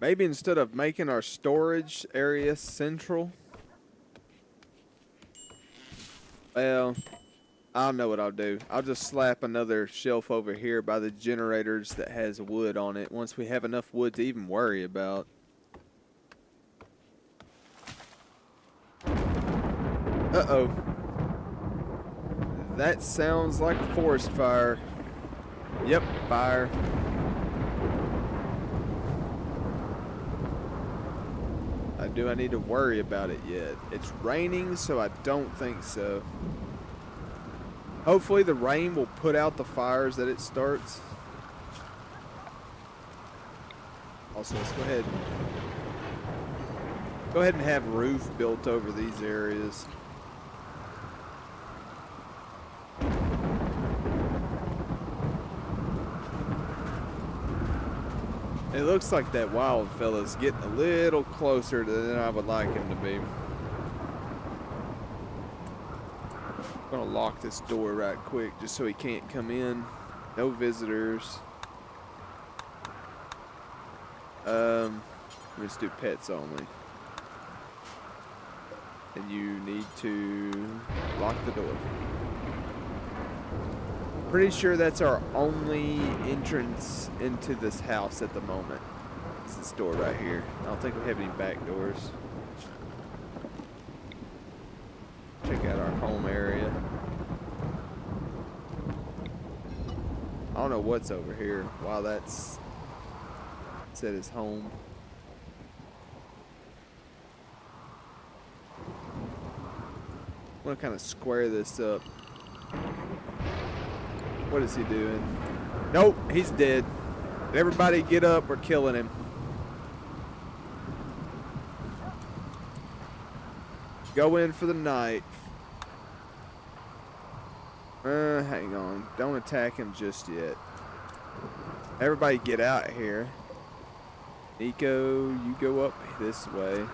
maybe instead of making our storage area central, well, I know what I'll do. I'll just slap another shelf over here by the generators that has wood on it once we have enough wood to even worry about. Uh-oh. That sounds like a forest fire. Yep, fire. Do I need to worry about it yet? It's raining, so I don't think so. Hopefully the rain will put out the fires that it starts. Also, let's go ahead and have roof built over these areas. It looks like that wild fella's getting a little closer than I would like him to be. I'm gonna lock this door right quick just so he can't come in. No visitors. Let's do pets only. And you need to lock the door. Pretty sure that's our only entrance into this house at the moment. It's this door right here. I don't think we have any back doors. Check out our home area. I don't know what's over here. Wow, that's said his home. I want to kind of square this up. What is he doing? Nope, he's dead. Everybody get up, we're killing him. Go in for the night. Hang on. Don't attack him just yet. Everybody get out here. Nico, you go up this way.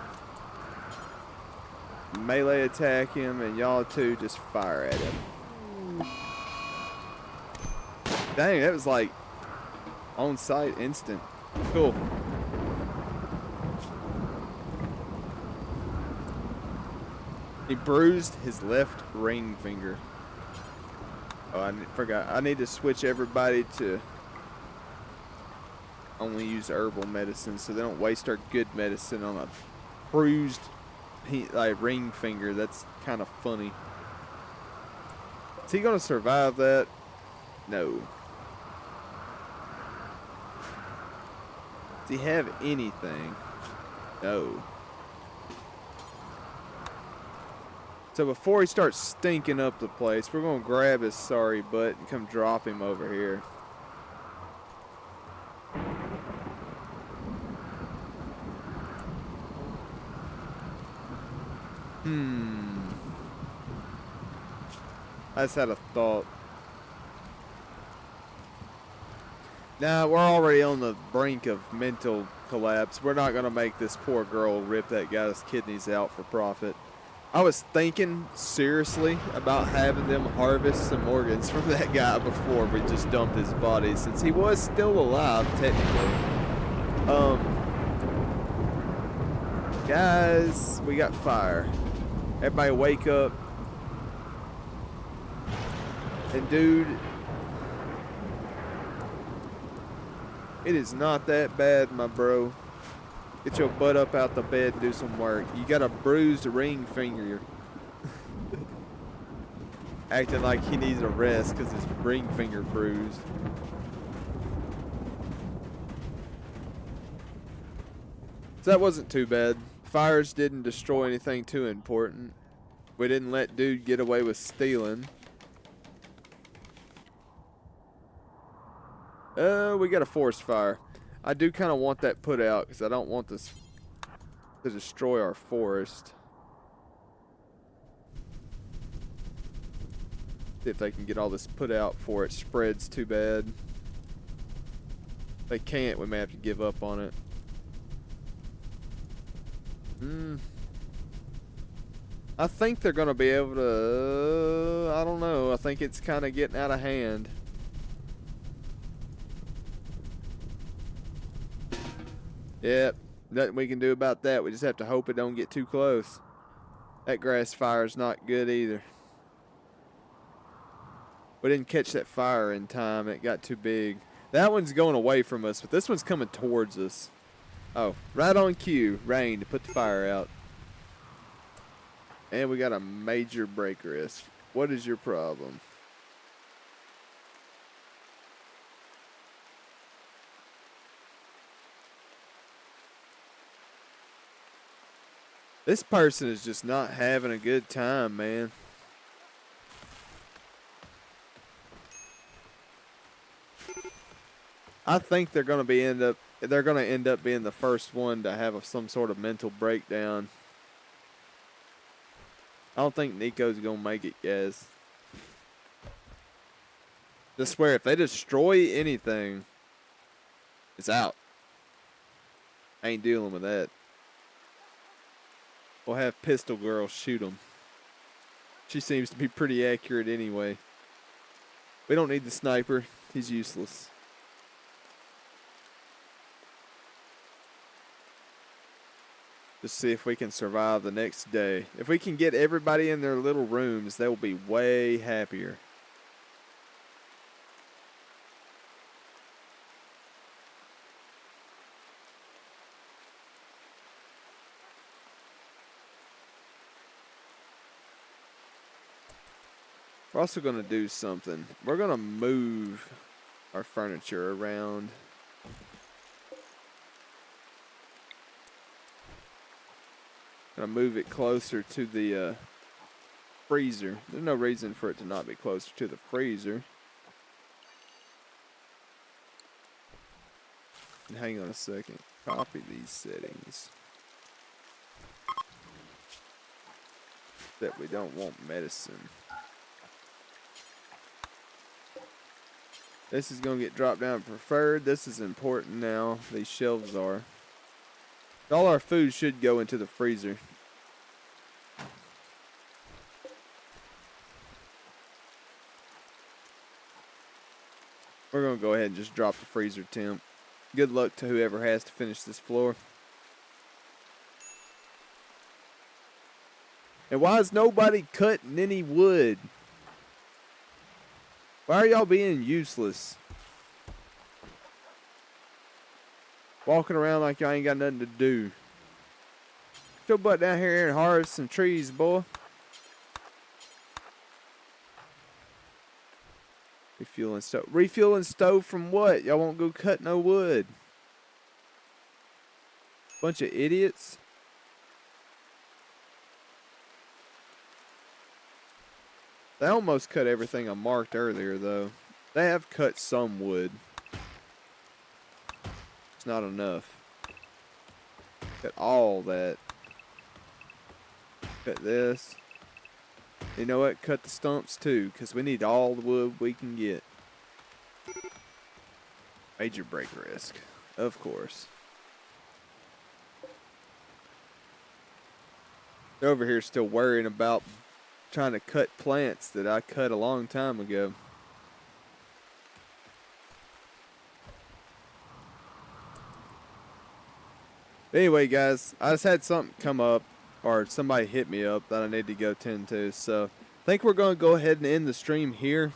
melee attack him, and y'all two just fire at him. Dang, that was like on sight, instant. Cool. He bruised his left ring finger. Oh, I forgot. I need to switch everybody to only use herbal medicine so they don't waste our good medicine on a bruised ring finger. That's kind of funny. Is he going to survive that? No. Does he have anything? No. So before he starts stinking up the place, we're going to grab his sorry butt and come drop him over here. I just had a thought. Nah, we're already on the brink of mental collapse. We're not going to make this poor girl rip that guy's kidneys out for profit. I was thinking seriously about having them harvest some organs from that guy before we just dumped his body, since he was still alive, technically. Guys, we got fire. Everybody wake up. And dude, it is not that bad, my bro. Get your butt up out the bed and do some work. You got a bruised ring finger. Acting like he needs a rest because his ring finger bruised. So that wasn't too bad. Fires didn't destroy anything too important. We didn't let dude get away with stealing. We got a forest fire. I do kind of want that put out because I don't want this to destroy our forest. See if they can get all this put out before it spreads too bad. If they can't, we may have to give up on it. I think they're going to be able to... I don't know. I think it's kind of getting out of hand. Yep, nothing we can do about that. We just have to hope it don't get too close. That grass fire is not good either. We didn't catch that fire in time. It got too big. That one's going away from us, but this one's coming towards us. Oh, right on cue. Rain to put the fire out. And we got a major break risk. What is your problem? This person is just not having a good time, man. I think they're going to end up being the first one to have some sort of mental breakdown. I don't think Nico's going to make it, guys. I swear, if they destroy anything, it's out. I ain't dealing with that. We'll have Pistol Girl shoot him. She seems to be pretty accurate anyway. We don't need the sniper. He's useless. Just see if we can survive the next day. If we can get everybody in their little rooms, they will be way happier. We're also going to do something. We're going to move our furniture around. Going to move it closer to the freezer. There's no reason for it to not be closer to the freezer. And hang on a second. Copy these settings. That we don't want medicine. This is going to get dropped down to preferred. This is important now. These shelves are. All our food should go into the freezer. We're going to go ahead and just drop the freezer temp. Good luck to whoever has to finish this floor. And why is nobody cutting any wood? Why are y'all being useless? Walking around like y'all ain't got nothing to do. Get your butt down here and harvest some trees, boy. Refueling stove. Refueling stove from what? Y'all won't go cut no wood. Bunch of idiots. They almost cut everything I marked earlier, though. They have cut some wood. It's not enough. Cut all that. Cut this. You know what? Cut the stumps too, because we need all the wood we can get. Major break risk. Of course. They're over here still worrying about trying to cut plants that I cut a long time ago. Anyway, guys, I just had something come up, or somebody hit me up that I need to go tend to. So I think we're going to go ahead and end the stream here.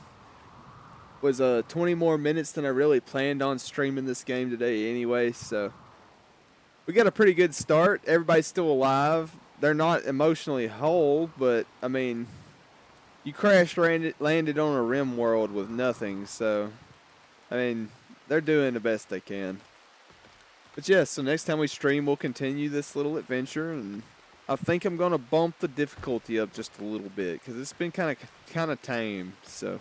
It was 20 more minutes than I really planned on streaming this game today anyway. So we got a pretty good start. Everybody's still alive. They're not emotionally whole, but I mean, you landed on a RimWorld with nothing. So I mean, they're doing the best they can. But yeah, so next time we stream, we'll continue this little adventure, and I think I'm gonna bump the difficulty up just a little bit because it's been kind of tame. So,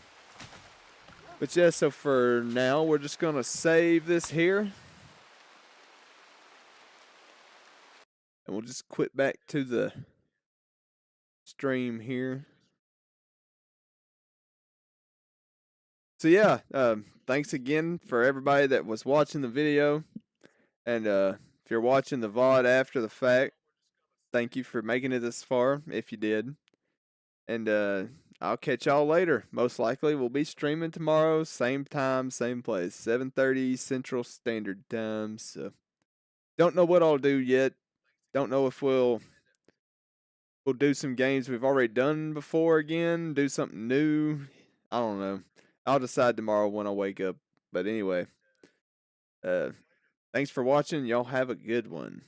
but yeah, so for now, we're just gonna save this here, and we'll just quit back to the stream here. So yeah, thanks again for everybody that was watching the video. And if you're watching the VOD after the fact, thank you for making it this far, if you did. And I'll catch y'all later. Most likely we'll be streaming tomorrow, same time, same place, 7:30 Central Standard Time. So don't know what I'll do yet. Don't know if we'll do some games we've already done before again, do something new. I don't know. I'll decide tomorrow when I wake up. But anyway, thanks for watching. Y'all have a good one.